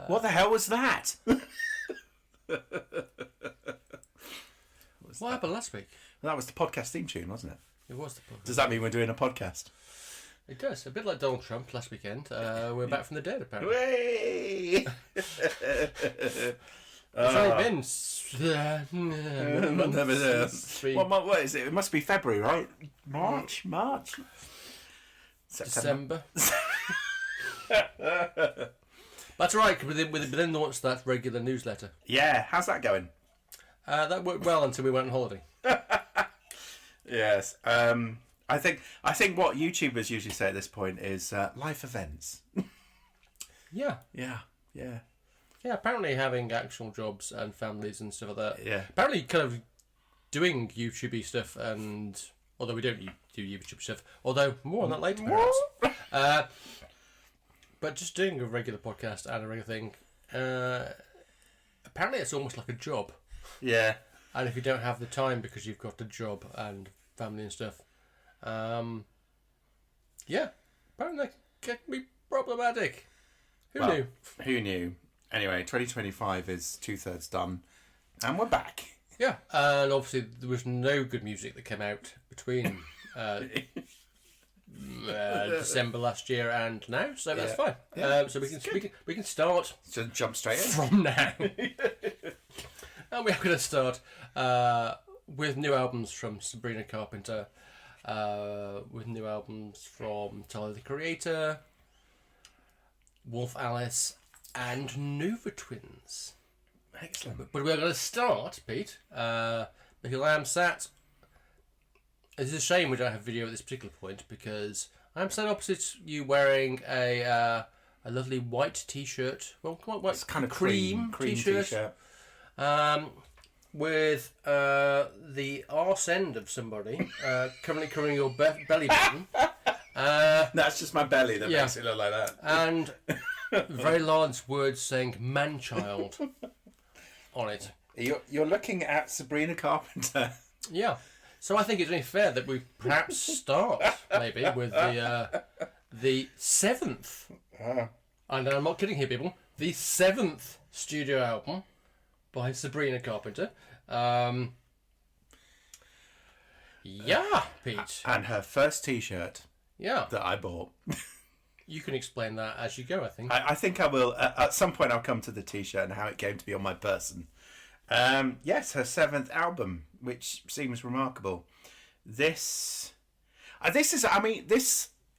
What the hell was that? What happened last week? Well, that was the podcast theme tune, wasn't it? It was the podcast. Does that mean we're doing a podcast? It does. A bit like Donald Trump last weekend. We're back from the dead, apparently. Way! It's only been... What is it? It must be February, right? March? September. That's right, within launched that regular newsletter. Yeah, how's that going? That worked well until we went on holiday. Yes. I think what YouTubers usually say at this point is life events. Yeah. Yeah. Yeah, apparently having actual jobs and families and stuff like that. Yeah. Apparently kind of doing YouTube-y stuff, and although we don't do YouTube stuff, although more on that later perhaps. But just doing a regular podcast and a regular thing, apparently it's almost like a job. Yeah. And if you don't have the time because you've got a job and family and stuff, yeah, apparently that can be problematic. Who knew? Anyway, 2025 is 2/3 done, and we're back. Yeah, and obviously there was no good music that came out between December last year and now, so that's fine. Yeah. So we can start. So jump straight in from now, and we are going to start with new albums from Sabrina Carpenter, with new albums from Tyler the Creator, Wolf Alice, and Nova Twins. Excellent. But we're going to start, Pete, because I am sat... It's a shame we don't have video at this particular point, because I'm sat opposite you wearing a lovely white T-shirt. Well, white, it's kind of cream T-shirt. With the arse end of somebody currently covering your belly button. That's just my belly that makes it look like that. And very large words saying "man-child" on it. You're looking at Sabrina Carpenter. Yeah. So I think it's only fair that we perhaps start maybe with the seventh. And I'm not kidding here, people. The seventh studio album by Sabrina Carpenter. Yeah, Pete. And her first T-shirt. Yeah. That I bought. You can explain that as you go, I think. I think I will. At some point, I'll come to the T-shirt and how it came to be on my person. Yes, her seventh album, which seems remarkable. This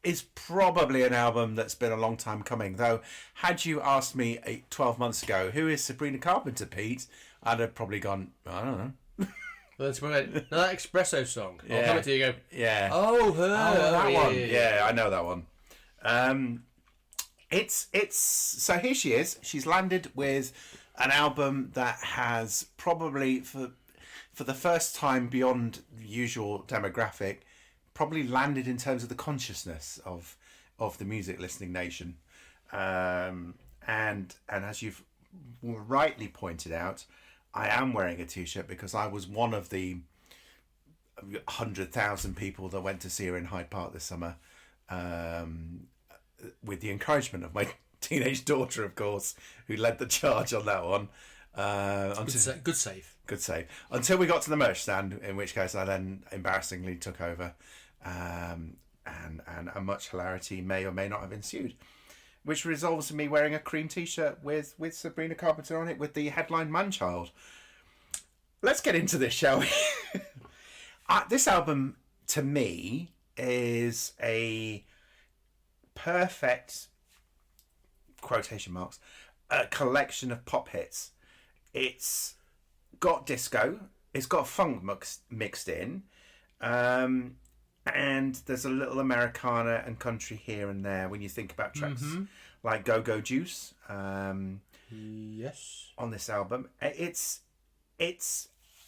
is probably an album that's been a long time coming. Though, had you asked me 12 months ago, who is Sabrina Carpenter, Pete, I'd have probably gone, I don't know. That's right. Now that Espresso song. Yeah. I'll come to you and go, yeah. Oh, her. Oh, that one. Yeah, I know that one. It's so here she is. She's landed with an album that has probably for the first time beyond the usual demographic, probably landed in terms of the consciousness of the music listening nation. And as you've rightly pointed out, I am wearing a T-shirt because I was one of the 100,000 people that went to see her in Hyde Park this summer, with the encouragement of my teenage daughter, of course, who led the charge on that one. Good save. Until we got to the merch stand, in which case I then embarrassingly took over, and a much hilarity may or may not have ensued, which resolves in me wearing a cream T-shirt with Sabrina Carpenter on it with the headline "Man-Child." Let's get into this, shall we? This album, to me, is a perfect, quotation marks, a collection of pop hits. It's got disco, it's got funk mixed in, and there's a little Americana and country here and there when you think about tracks like Go-Go Juice. Yes. On this album, it's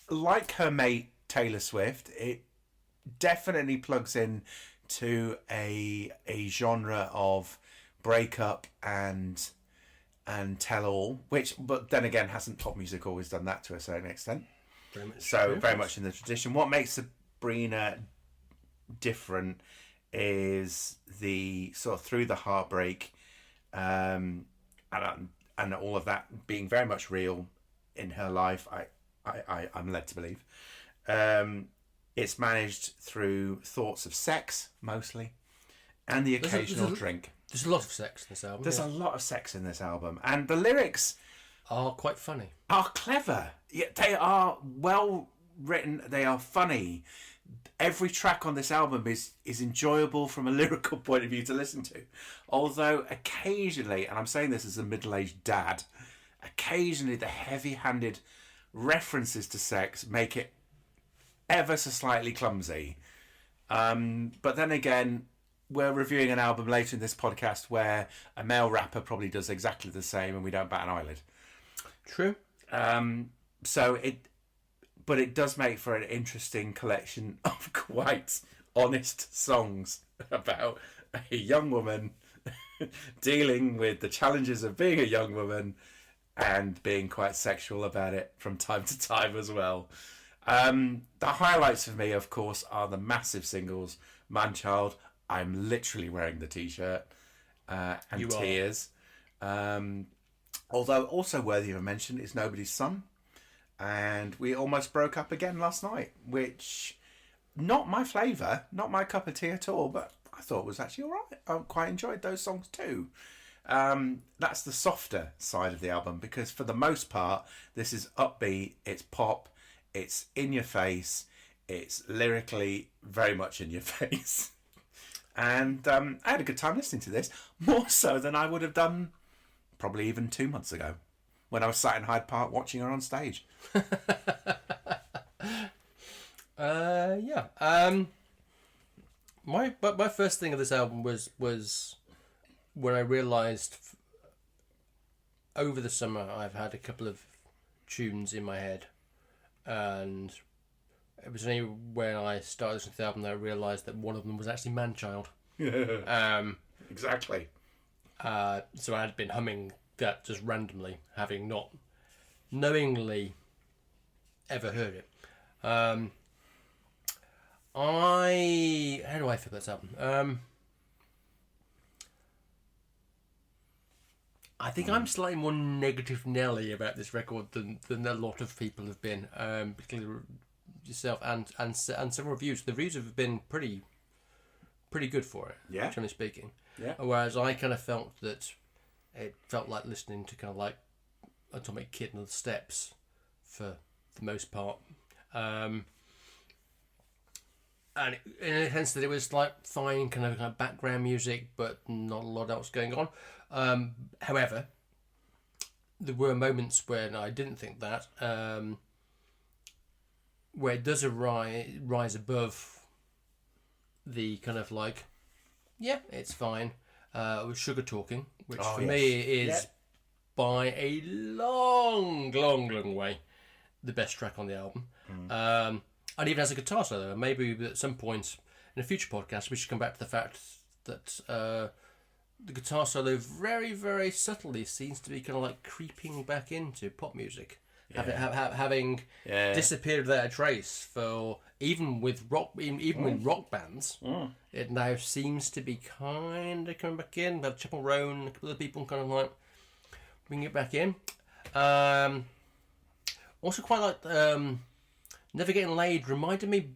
like her mate Taylor Swift. It definitely plugs in to a genre of breakup and tell all, but then again, hasn't pop music always done that to a certain extent? Very much in the tradition. What makes Sabrina different is the sort of through the heartbreak, and and all of that being very much real in her life, I'm led to believe. It's managed through thoughts of sex, mostly, and the occasional drink. There's a lot of sex in this album. There's a lot of sex in this album. And the lyrics are quite funny. Are clever. Yeah, they are well written. They are funny. Every track on this album is enjoyable from a lyrical point of view to listen to. Although occasionally, and I'm saying this as a middle-aged dad, occasionally the heavy-handed references to sex make it ever so slightly clumsy. But then again, we're reviewing an album later in this podcast where a male rapper probably does exactly the same and we don't bat an eyelid. True. But it does make for an interesting collection of quite honest songs about a young woman dealing with the challenges of being a young woman and being quite sexual about it from time to time as well. The highlights for me, of course, are the massive singles, Man-Child, I'm literally wearing the t-shirt, and You Tears. Although also worthy of a mention is Nobody's Son. And we almost broke up again last night, which, not my flavour, not my cup of tea at all, but I thought was actually all right. I quite enjoyed those songs too. That's the softer side of the album, because for the most part, this is upbeat, it's pop, it's in your face, it's lyrically very much in your face. And I had a good time listening to this, more so than I would have done probably even 2 months ago, when I was sat in Hyde Park watching her on stage. My first thing of this album was when I realised over the summer I've had a couple of tunes in my head, and it was only when I started listening to the album that I realised that one of them was actually Man-Child. Exactly. So I had been humming that just randomly, having not knowingly ever heard it. How do I feel about this album? I think I'm slightly more negative Nelly about this record than a lot of people have been, particularly yourself and several reviews. The reviews have been pretty good for it, generally speaking. Yeah. Whereas I kind of felt that it felt like listening to kind of like Atomic Kitten and the Steps for the most part. And in a sense that it was like fine kind of background music, but not a lot else going on. However, there were moments when I didn't think that, where it does rise above the kind of like, yeah, it's fine, with Sugar Talking, which for me is by a long way the best track on the album. And even as a guitar solo, maybe at some point in a future podcast we should come back to the fact that the guitar solo very, very subtly seems to be kind of like creeping back into pop music, having disappeared without a trace for even with rock bands. It now seems to be kind of coming back in. But Chapel Roan, a couple of people kind of like bring it back in. Also quite like Never Getting Laid reminded me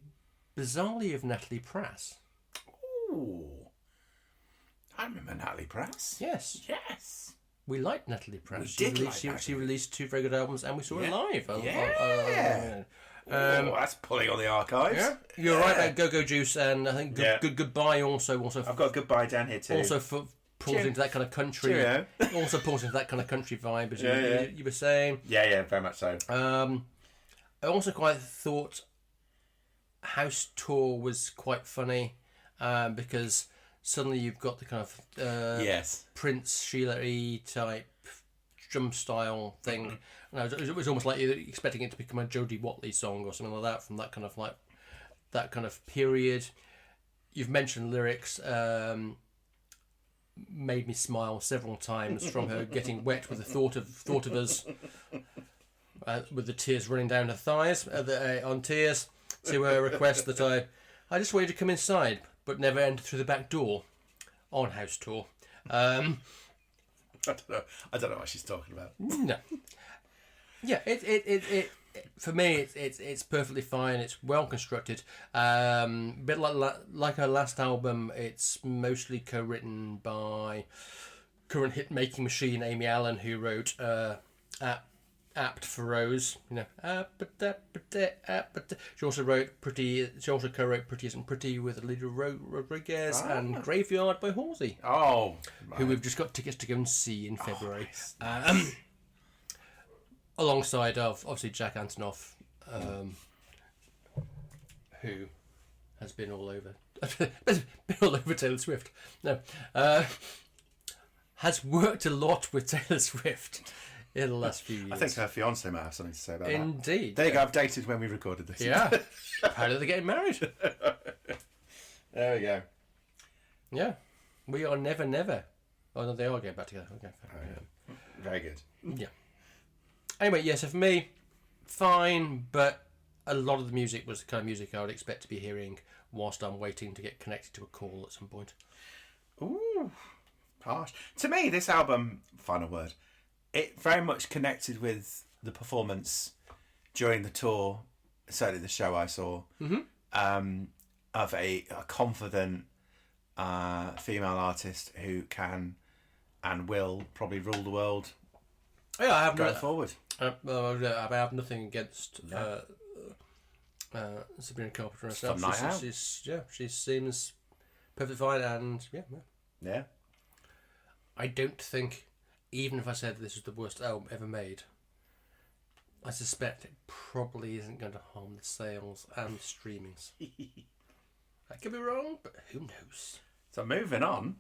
bizarrely of Natalie Prass. Ooh. I remember Natalie Prass. Yes. Yes. We liked Natalie Prass. She released 2 very good albums and we saw her live. That's pulling on the archives. Yeah. You're right about Go-Go Juice, and I think Goodbye also. I've got Goodbye down here too. Also pulls into that kind of country. Cheerio. Also pulls into that kind of country vibe, as you were saying. Yeah, very much so. I also quite thought House Tour was quite funny, because suddenly you've got the kind of Prince, Sheila E. type drum style thing. And it was almost like you're expecting it to become a Jodie Watley song or something like that from that kind of period. You've mentioned lyrics. Made me smile several times from her getting wet with the thought of us. With the tears running down her thighs on Tears, to her request that I just want you to come inside but never enter through the back door on House Tour. I don't know what she's talking about. No. Yeah, it for me it's perfectly fine. It's well constructed. Bit like her last album, it's mostly co-written by current hit making machine Amy Allen, who wrote Apt for Rose. You know, she also wrote Pretty. She also co-wrote Pretty Isn't Pretty with Olivia Rodriguez and Graveyard by Halsey. Oh, who we've just got tickets to go and see in February. Nice. Alongside of obviously Jack Antonoff, who has been all over Taylor Swift. No, has worked a lot with Taylor Swift in the last few years. I think her fiance might have something to say about that. Indeed. There you go. I've dated when we recorded this. Yeah. How are they getting married? There we go. Yeah. We are never. Oh no, they are getting back together. Okay. Yeah. Very good. Yeah. Anyway, yeah, so for me, fine, but a lot of the music was the kind of music I would expect to be hearing whilst I'm waiting to get connected to a call at some point. Ooh, harsh. To me, this album, final word, it very much connected with the performance during the tour, certainly the show I saw, of a confident female artist who can and will probably rule the world. Yeah, I have going forward. I have nothing against Sabrina Carpenter herself. She seems perfectly fine, and yeah. I don't think, even if I said this was the worst album ever made, I suspect it probably isn't going to harm the sales and the streamings. I could be wrong, but who knows? So moving on.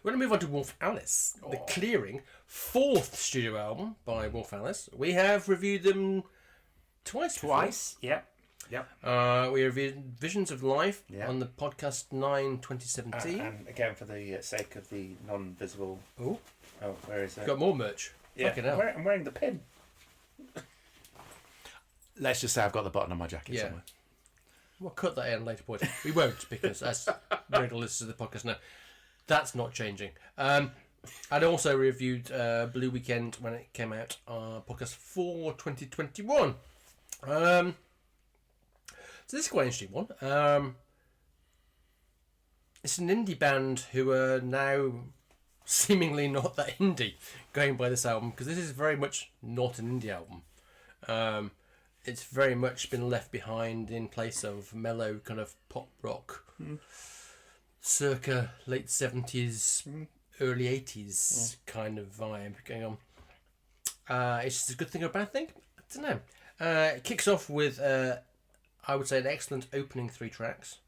We're going to move on to Wolf Alice, the Clearing, 4th studio album by Wolf Alice. We have reviewed them twice. Yep. We reviewed Visions of Life on the podcast 9/2017. And again, for the sake of the non-visible... Oh, where is it? Got more merch. Yeah, Fucking hell. I'm wearing the pin. Let's just say I've got the button on my jacket somewhere. We'll cut that in at a later point. We won't, because as regular listeners of the podcast know, that's not changing. I'd also reviewed Blue Weekend when it came out on podcast 4/2021. So this is quite an interesting one. It's an indie band who are now seemingly not that indie, going by this album, because this is very much not an indie album. It's very much been left behind in place of mellow kind of pop rock, circa late 70s, early 80s kind of vibe going on. It's just a good thing or a bad thing? I don't know. It kicks off with, I would say, an excellent opening 3 tracks.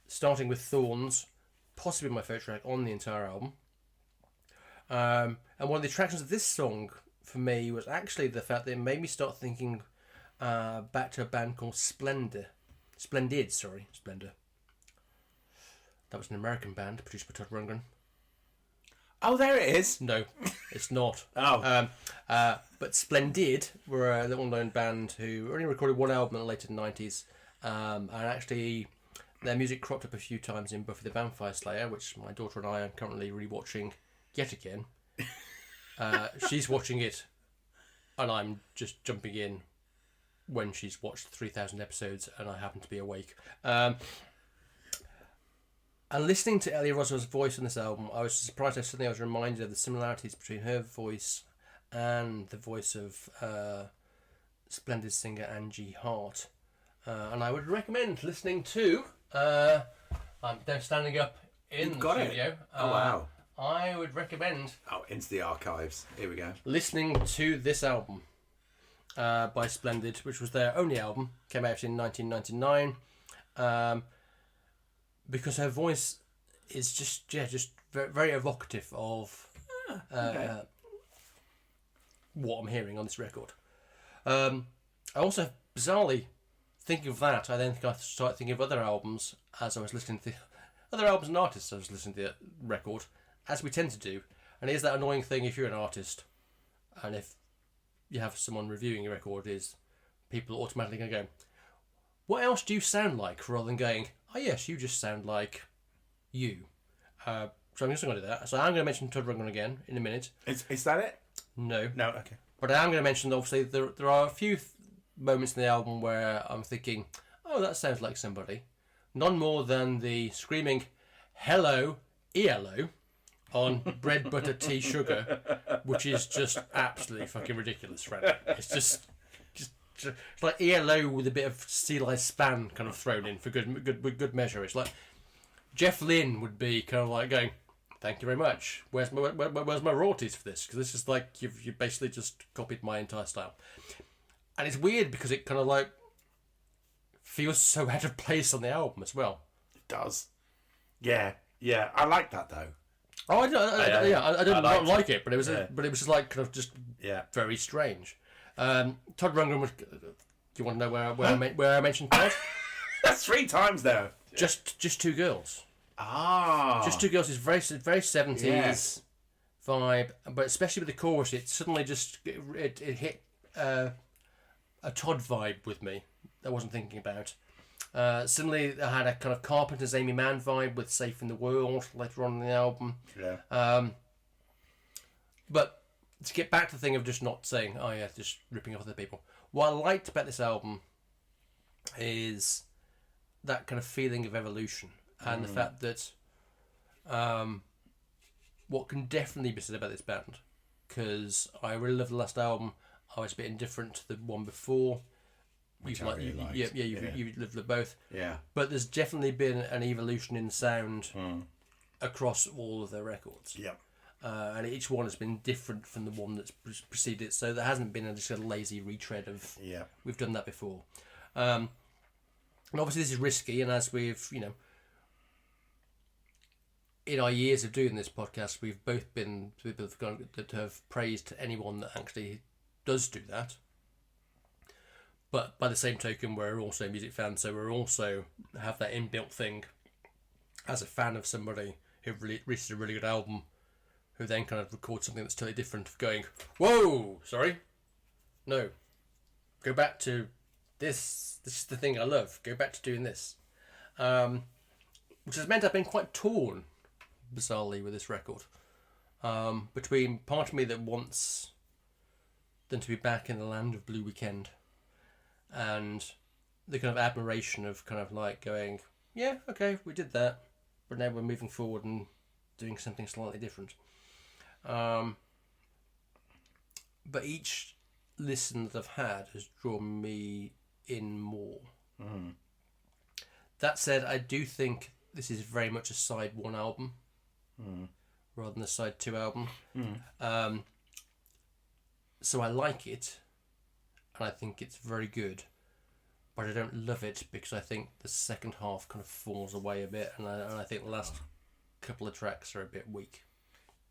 Starting with Thorns, possibly my favourite track on the entire album. And one of the attractions of this song for me was actually the fact that it made me start thinking back to a band called Splendor. Splendid. That was an American band produced by Todd Rundgren. Oh, there it is. No, it's not. Oh. But Splendid were a little known band who only recorded one album in the later 90s. And actually, their music cropped up a few times in Buffy the Vampire Slayer, which my daughter and I are currently rewatching yet again. She's watching it, and I'm just jumping in when she's watched 3,000 episodes, and I happen to be awake. And listening to Ellie Roswell's voice on this album, I was surprised. I was reminded of the similarities between her voice and the voice of Splendid singer Angie Hart. And I would recommend listening to... they're standing up in the studio. Oh, wow. I would recommend... Oh, into the archives. Here we go. Listening to this album by Splendid, which was their only album. Came out in 1999. Because her voice is just very, very evocative of what I'm hearing on this record. I also, bizarrely, thinking of that, I then started thinking of other albums as I was listening to other albums and artists I was listening to the record, as we tend to do. And here's that annoying thing if you're an artist, and if you have someone reviewing your record, is people automatically going to go, what else do you sound like? Rather than going, oh yes, you just sound like you. So I'm just going to do that. So I'm going to mention Todd Rundgren again in a minute. Is that it? No. No, okay. But I am going to mention, obviously, there are a few moments in the album where I'm thinking, oh, that sounds like somebody. None more than the screaming, hello, ELO, on bread, butter, tea, sugar, which is just absolutely fucking ridiculous, Fred. It's just it's like ELO with a bit of stylized span kind of thrown in for good measure. It's like Jeff Lynne would be kind of like going, thank you very much. Where's my royalties for this? Because this is like you basically just copied my entire style, and it's weird because it kind of like feels so out of place on the album as well. It does. Yeah. I like that though. Oh, I didn't not like it, but it was just like kind of just very strange. Todd Rundgren was. Do you want to know where I mentioned Todd? That's 3 times now. Just 2 girls. Ah, Just 2 girls is very 70s vibe, but especially with the chorus, it suddenly just it hit a Todd vibe with me that I wasn't thinking about. Similarly, I had a kind of Carpenter's Amy Mann vibe with Safe in the World later on in the album. Yeah. But to get back to the thing of just not saying, oh yeah, just ripping off other people. What I liked about this album is that kind of feeling of evolution and the fact that what can definitely be said about this band, because I really love the last album. I was a bit indifferent to the one before. Which I really liked. You've lived with both. Yeah. But there's definitely been an evolution in sound across all of their records. Yeah. And each one has been different from the one that's preceded it. So there hasn't been just a lazy retread of, we've done that before. And obviously this is risky, and as we've, in our years of doing this podcast, we've both been people that have praised anyone that actually does do that. But by the same token, we're also music fans, so we're also have that inbuilt thing as a fan of somebody who releases a really good album, who then kind of records something that's totally different, of going, whoa, sorry, no, go back to this. This is the thing I love. Go back to doing this, which has meant I've been quite torn, bizarrely, with this record, between part of me that wants them to be back in the land of Blue Weekend, and the kind of admiration of kind of like going, yeah, okay, we did that, but now we're moving forward and doing something slightly different. But each listen that I've had has drawn me in more. That said, I do think this is very much a side 1 album rather than a side 2 album. So I like it, and I think it's very good, but I don't love it because I think the second half kind of falls away a bit, and I think the last couple of tracks are a bit weak.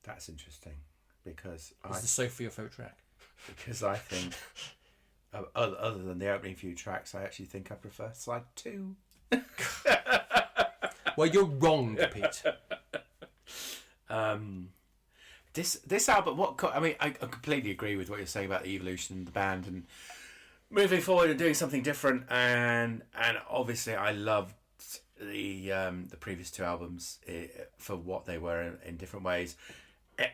That's interesting, because Is the Sophie your favourite track? Because I think, other than the opening few tracks, I actually think I prefer side 2. Well, you're wrong, Pete. This album, I completely agree with what you're saying about the evolution of the band and moving forward and doing something different, and obviously I loved the previous 2 albums for what they were in different ways.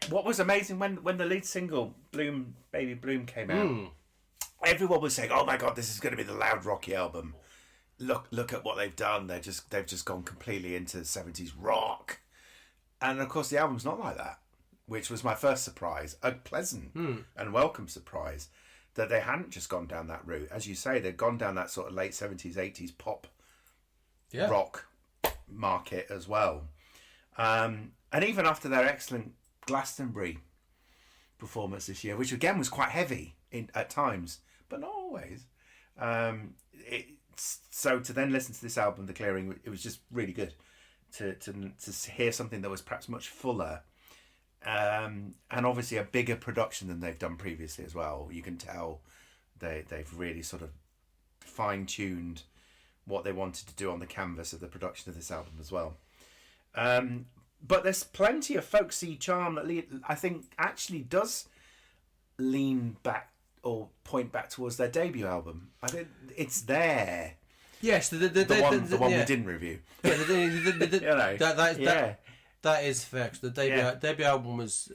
What was amazing when the lead single Bloom Baby Bloom came out, everyone was saying, "Oh my God, this is going to be the loud rocky album. Look at what they've done. They've just gone completely into 70s rock." And of course, the album's not like that, which was my first surprise, a pleasant and welcome surprise, that they hadn't just gone down that route. As you say, they'd gone down that sort of late 70s, 80s pop rock market as well. And even after their excellent Glastonbury performance this year, which again was quite heavy at times, but not always. So to then listen to this album, The Clearing, it was just really good to hear something that was perhaps much fuller, and obviously a bigger production than they've done previously as well. You can tell they've really sort of fine-tuned what they wanted to do on the canvas of the production of this album as well. But there's plenty of folksy charm that I think actually does lean back or point back towards their debut album. I think it's there. Yes, the one we didn't review. Yeah, That is fair, 'cause the debut album was...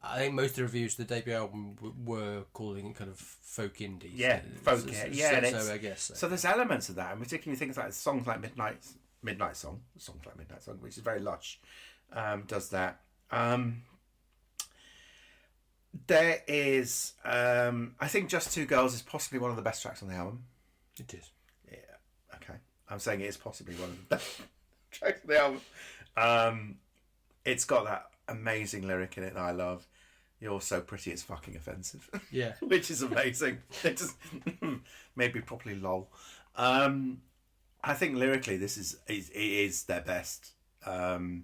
I think most of the reviews of the debut album were calling it kind of folk indie. Yeah, folk. So I guess. So there's elements of that, and particularly things like songs like Midnight Song, which is very lush, does that. There is, I think Just Two Girls is possibly one of the best tracks on the album. It is. Yeah, okay. I'm saying it is possibly one of the best tracks on the album. It's got that amazing lyric in it that I love. You're so pretty, it's fucking offensive. Yeah. Which is amazing. It just made me properly lol. I think lyrically this is their best. But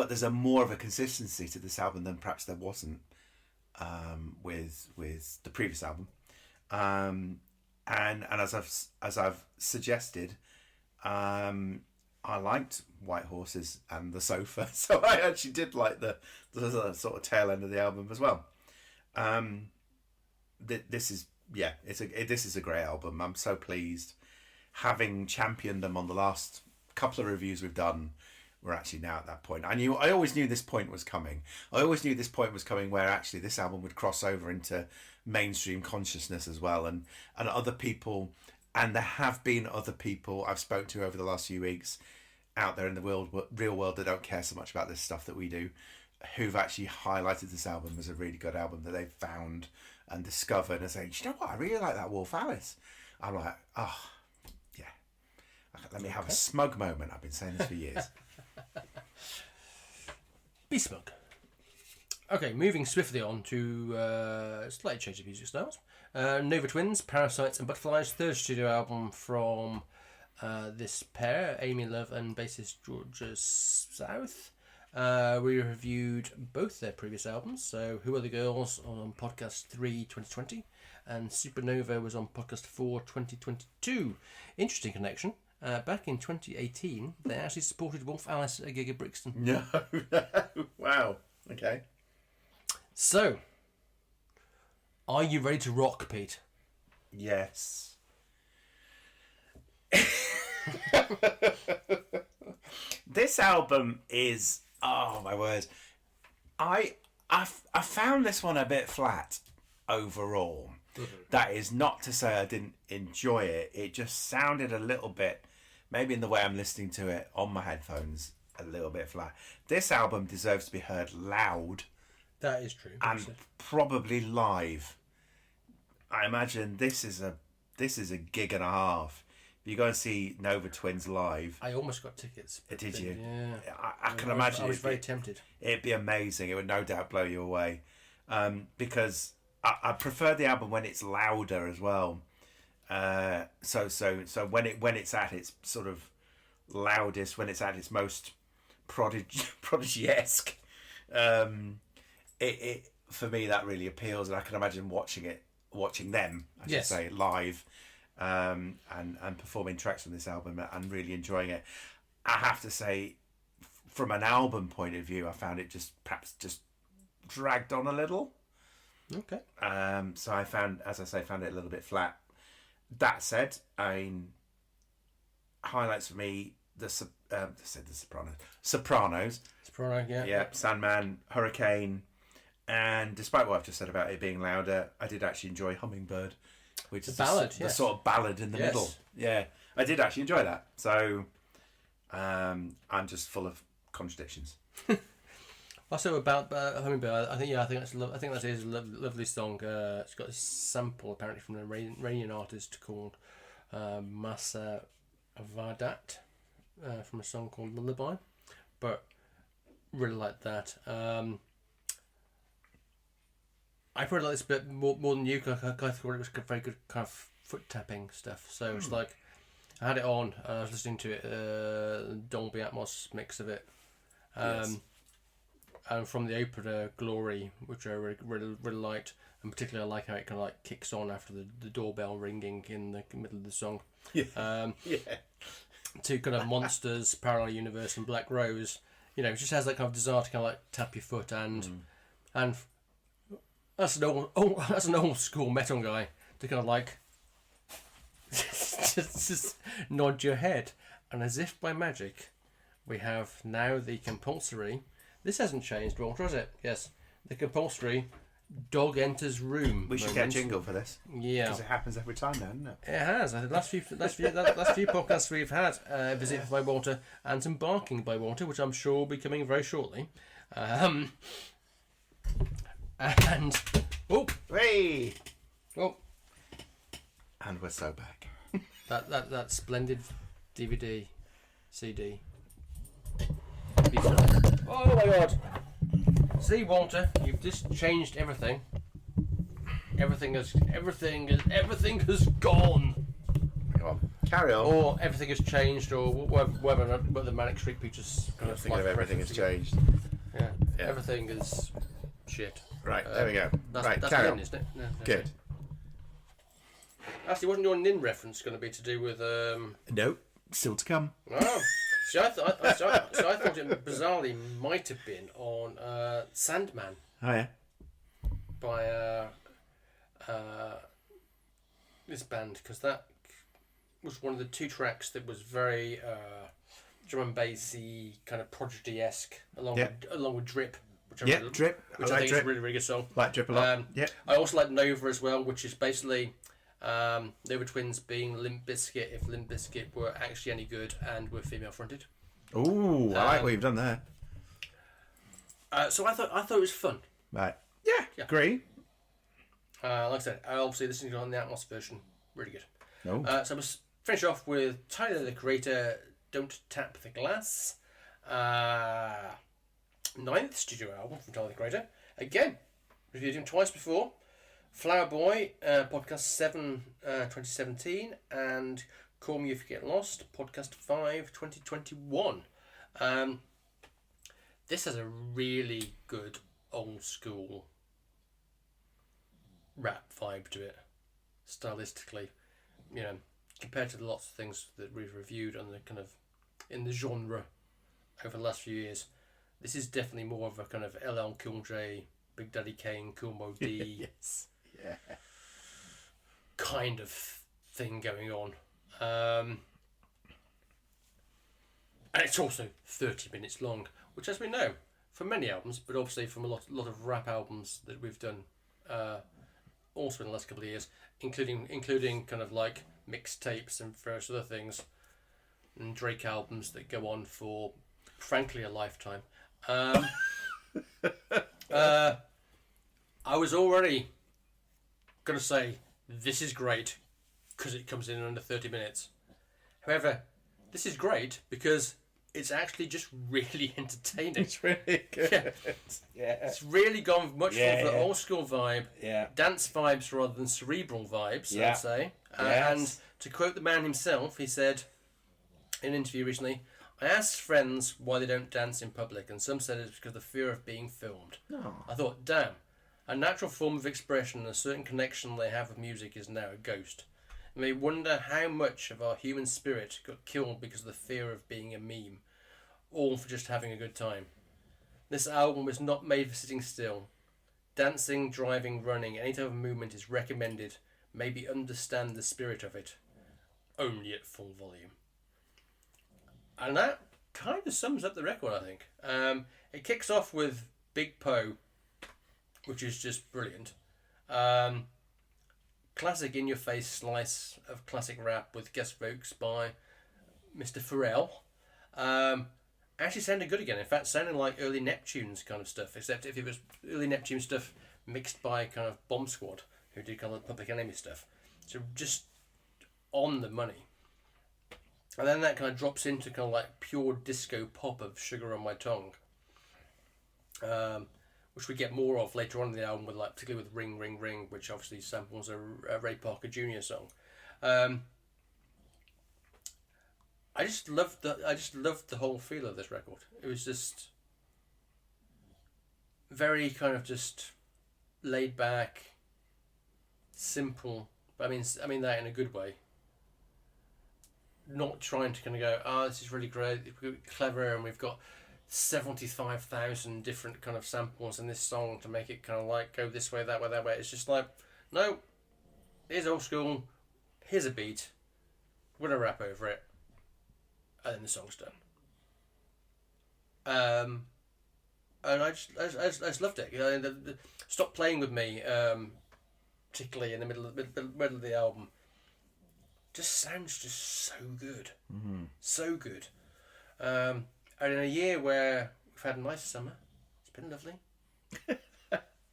there's more of a consistency to this album than perhaps there wasn't with the previous album. And as I've suggested, I liked White Horses and The Sofa, so I actually did like the sort of tail end of the album as well. This is a great album. I'm so pleased. Having championed them on the last couple of reviews we've done, we're actually now at that point. I always knew this point was coming. I always knew this point was coming where actually this album would cross over into mainstream consciousness as well, and other people. And there have been other people I've spoken to over the last few weeks out there in the real world that don't care so much about this stuff that we do, who've actually highlighted this album as a really good album that they've found and discovered and saying, you know what, I really like that Wolf Alice. I'm like, oh, yeah. Let me have a smug moment. I've been saying this for years. Be smug. Okay, moving swiftly on to slightly change of music styles. Nova Twins, Parasites and Butterflies, third studio album from this pair, Amy Love and bassist Georgia South. We reviewed both their previous albums, so Who Are the Girls on podcast 3 2020 and Supernova was on podcast 4 2022. Interesting connection. Back in 2018, they actually supported Wolf Alice at a gig at Brixton. No. Wow. Okay. So, are you ready to rock, Pete? Yes. This album is, oh my word, I found this one a bit flat overall. Mm-hmm. That is not to say I didn't enjoy it. It just sounded a little bit, maybe in the way I'm listening to it on my headphones, a little bit flat. This album deserves to be heard loud. That is true. And probably live. I imagine this is a gig and a half. If you go and see Nova Twins live, I almost got tickets. Did you? Yeah. I can imagine. I was very tempted. It'd be amazing. It would no doubt blow you away, because I prefer the album when it's louder as well. So when it's at its sort of loudest, when it's at its most prodigy-esque, it for me that really appeals, and I can imagine watching them, I should say, live, and performing tracks from this album and really enjoying it. I have to say, from an album point of view, I found it perhaps just dragged on a little. Okay. So I found it a little bit flat. That said, highlights for me, the Sopranos. Soprano, yeah. Yeah, Sandman, Hurricane, and despite what I've just said about it being louder, I did actually enjoy Hummingbird, which is the sort of ballad in the middle. Yeah, I did actually enjoy that. So I'm just full of contradictions. Also about Hummingbird, I think that is a lovely song. It's got a sample apparently from an Iranian artist called Masa Vadat from a song called Lullaby, but really like that. I probably like this a bit more than you, because I thought it was very good kind of foot tapping stuff. So it's like, I had it on, I was listening to it, Dolby Atmos mix of it. And from the opener Glory, which I really liked, and particularly I like how it kind of like kicks on after the doorbell ringing in the middle of the song. Yeah. To kind of Monsters, Parallel Universe, and Black Rose, it just has that kind of desire to kind of like tap your foot and that's an old school metal guy to kind of like just nod your head, and as if by magic, we have now the compulsory. This hasn't changed, Walter, has it? Yes, the compulsory dog enters room. We should get a jingle for this. Yeah, Because it happens every time now, doesn't it? it has. The last few podcasts we've had a visit by Walter and some barking by Walter, which I'm sure will be coming very shortly. And Hey! oh, And we're so back. that splendid DVD, CD. Oh my God! See, Walter, you've just changed everything. Everything has gone. Come on, carry on. Or everything has changed, or whether the Manic Street Preachers kind of Thinking of everything has changed. Yeah. Yeah. Everything is shit. Right, there we go. That's carry Nin, on. isn't it? No, Good. Actually, wasn't your Nin reference going to be to do with? Nope, still to come. Oh, see, I thought it bizarrely might have been on Sandman Oh yeah. by this band, because that was one of the two tracks that was very drum and bassy, kind of Prodigy-esque, along with Drip, which I really, Drip. which I I like think Drip. is a really, really good song. Like Drip a lot. I also like Nova as well, which is basically Nova Twins being Limp Bizkit if Limp Bizkit were actually any good and were female fronted. Ooh, I like what you've done there. So I thought it was fun. Right. Yeah. Agree. Like I said, I obviously listening to it on the Atmos version, really good. No. So I'm going to finish off with Tyler the Creator, Don't Tap the Glass. 9th studio album from Tyler the Creator. Again, reviewed him twice before. Flower Boy, podcast 7, 2017, and Call Me If You Get Lost, podcast 5, 2021. This has a really good old school rap vibe to it, stylistically, you know, compared to the lots of things that we've reviewed on the kind of in the genre over the last few years. This is definitely more of a kind of LL Cool J, Big Daddy Kane, Cool Mo D Yes. Yeah. kind of thing going on. And it's also 30 minutes long, which, as we know, for many albums, but obviously from a lot of rap albums that we've done, also in the last couple of years, including kind of like mixtapes and various other things, and Drake albums that go on for, frankly, a lifetime. I was already going to say, this is great, because it comes in under 30 minutes. However, this is great because it's actually just really entertaining. It's really good. Yeah. It's really gone much more for the old school vibe, Yeah. dance vibes rather than cerebral vibes, Yeah. I'd say. Yes. And to quote the man himself, he said in an interview recently, I asked friends why they don't dance in public, and some said it's because of the fear of being filmed. Oh. I thought, damn, a natural form of expression and a certain connection they have with music is now a ghost. And they wonder how much of our human spirit got killed because of the fear of being a meme, all for just having a good time. This album was not made for sitting still. Dancing, driving, running, any type of movement is recommended. Maybe understand the spirit of it. Only at full volume. And that kind of sums up the record, I think. It kicks off with Big Poe, which is just brilliant. Classic in-your-face slice of classic rap with guest vocals by Mr. Pharrell. Actually sounded good again. In fact, sounding like early Neptunes kind of stuff, except if it was early Neptune stuff mixed by kind of Bomb Squad, who did kind of Public Enemy stuff. So just on the money. And then that kind of drops into kind of like pure disco pop of Sugar on My Tongue. Which we get more of later on in the album, with like particularly with Ring Ring Ring, which obviously samples a Ray Parker Jr. song. I just loved the whole feel of this record. It was just very kind of just laid back, simple. But I mean that in a good way. Not trying to kind of go, oh, this is really great, we're clever, and we've got 75,000 different kind of samples in this song to make it kind of like go this way, that way, that way. It's just like, no, here's old school, here's a beat, we're gonna rap over it, and then the song's done. And I just loved it. You know, the Stop Playing With Me, particularly in the middle of the album, just sounds just so good. Mm-hmm. So good. And in a year where we've had a nice summer, it's been lovely. In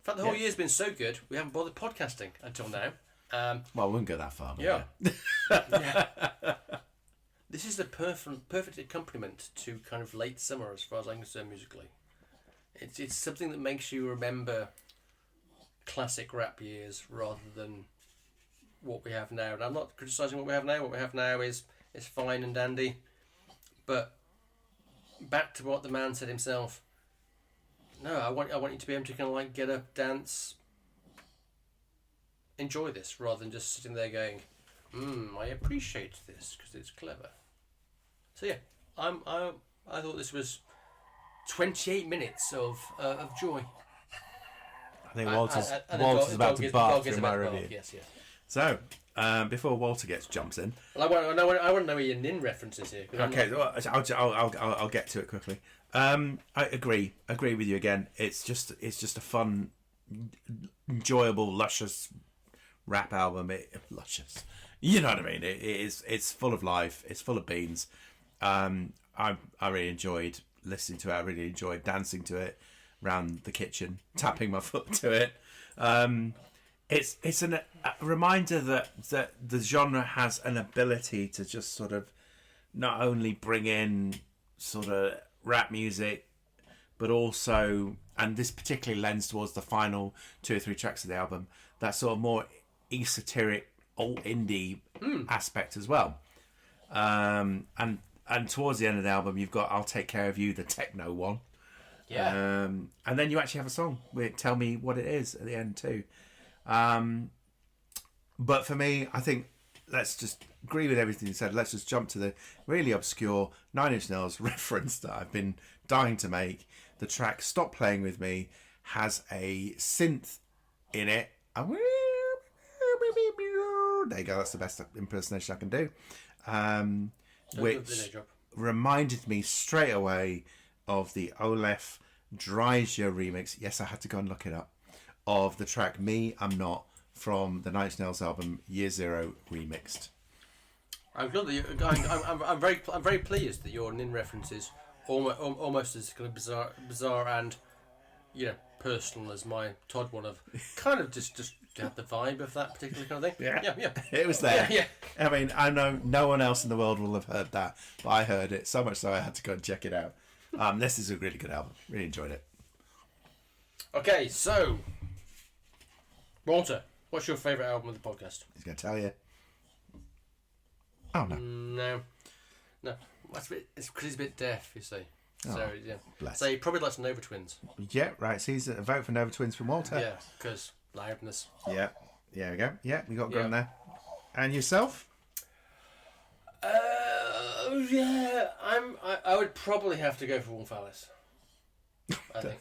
fact, the whole year's been so good, we haven't bothered podcasting until now. Well, we wouldn't go that far. But yeah. Yeah. This is the perfect accompaniment to kind of late summer, as far as I'm concerned, musically. It's something that makes you remember classic rap years rather than what we have now. And I'm not criticising what we have now. What we have now is fine and dandy. But back to what the man said himself. No, I want you to be able to kind of like get up, dance, enjoy this, rather than just sitting there going, I appreciate this because it's clever. So yeah, I thought this was 28 minutes of joy. I think Walter's about to bark through my review. Yes. So, before Walter jumps in, well, I want to know your Nin references here. Okay, I'll get to it quickly. I agree with you again. It's just a fun, enjoyable, luscious rap album. Luscious, you know what I mean? It's full of life. It's full of beans. I really enjoyed listening to it. I really enjoyed dancing to it around the kitchen, tapping my foot to it. It's a reminder that the genre has an ability to just sort of not only bring in sort of rap music, but also, and this particularly lends towards the final 2 or 3 tracks of the album, that sort of more esoteric, alt indie aspect as well. And towards the end of the album, you've got "I'll Take Care of You," the techno one. Yeah. And then you actually have a song with "Tell Me What It Is" at the end too. But for me, I think let's just agree with everything you said. Let's just jump to the really obscure 9 Inch Nails reference that I've been dying to make. The track "Stop Playing With Me" has a synth in it. There you go. That's the best impersonation I can do. Which reminded me straight away of the Olef Dryja remix. Yes, I had to go and look it up. Of the track "Me, I'm Not" from the 9 Inch Nails album Year Zero remixed. I'm glad that I'm very pleased that your Nin references almost as kind of bizarre and personal as my Todd one of kind of just had the vibe of that particular kind of thing. Yeah. It was there. Yeah. I mean, I know no one else in the world will have heard that, but I heard it so much so I had to go and check it out. This is a really good album. Really enjoyed it. Okay, so Walter, what's your favourite album of the podcast? He's going to tell you. Oh no. No. It's because he's a bit deaf, you see. Oh, so yeah. bless. So he probably likes Nova Twins. Yeah, right. So he's a vote for Nova Twins from Walter. Yeah, because loudness. Yeah. There we go. Yeah, we got going there. And yourself? Yeah, I would probably have to go for Wolf Alice. I think.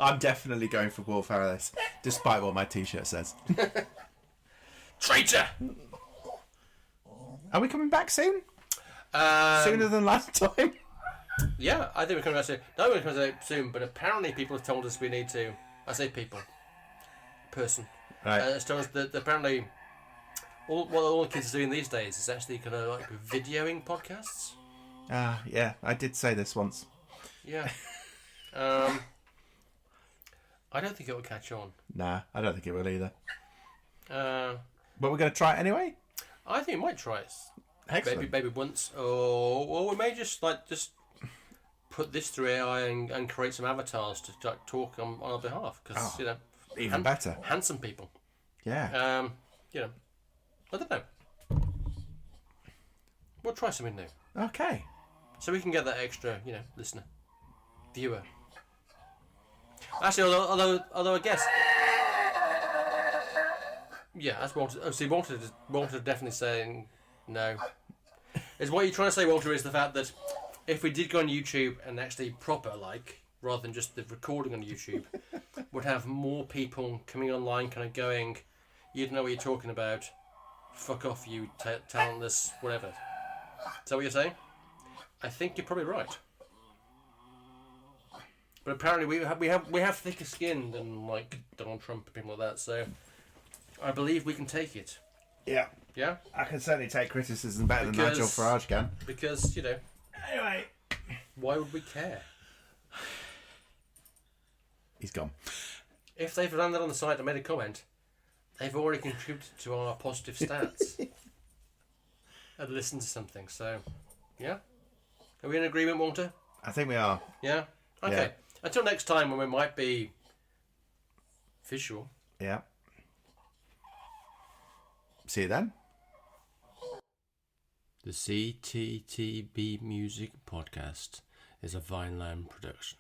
I'm definitely going for Wolf Alice, despite what my T-shirt says. Traitor! Are we coming back soon? Sooner than last time? Yeah, I think we're coming back soon. No, we're coming back soon, but apparently people have told us we need to. I say people. Person. Right. It's told us that apparently all the kids are doing these days is actually kind of like videoing podcasts. Yeah, I did say this once. Yeah. I don't think it will catch on. Nah, I don't think it will either. But we're going to try it anyway? I think we might try it. Excellent. Maybe once. Or we may just put this through AI and create some avatars to talk on our behalf. Because, even better. Handsome people. Yeah. I don't know. We'll try something new. Okay. So we can get that extra, listener, viewer. Actually, although I guess, yeah, that's Walter. Oh, see, Walter definitely saying no. Is what you're trying to say, Walter, is the fact that if we did go on YouTube and actually proper, rather than just the recording on YouTube, would have more people coming online, kind of going, you don't know what you're talking about. Fuck off, you talentless whatever. Is that what you're saying? I think you're probably right. But apparently we have thicker skin than like Donald Trump and people like that. So I believe we can take it. Yeah. Yeah. I can certainly take criticism better than Nigel Farage can. Because Anyway, why would we care? he's gone. If they've landed on the site and made a comment, they've already contributed to our positive stats. And listened to something. So, yeah. Are we in agreement, Walter? I think we are. Yeah. Okay. Yeah. Until next time, when we might be visual. Yeah. See you then. The CTTB Music Podcast is a Vineland production.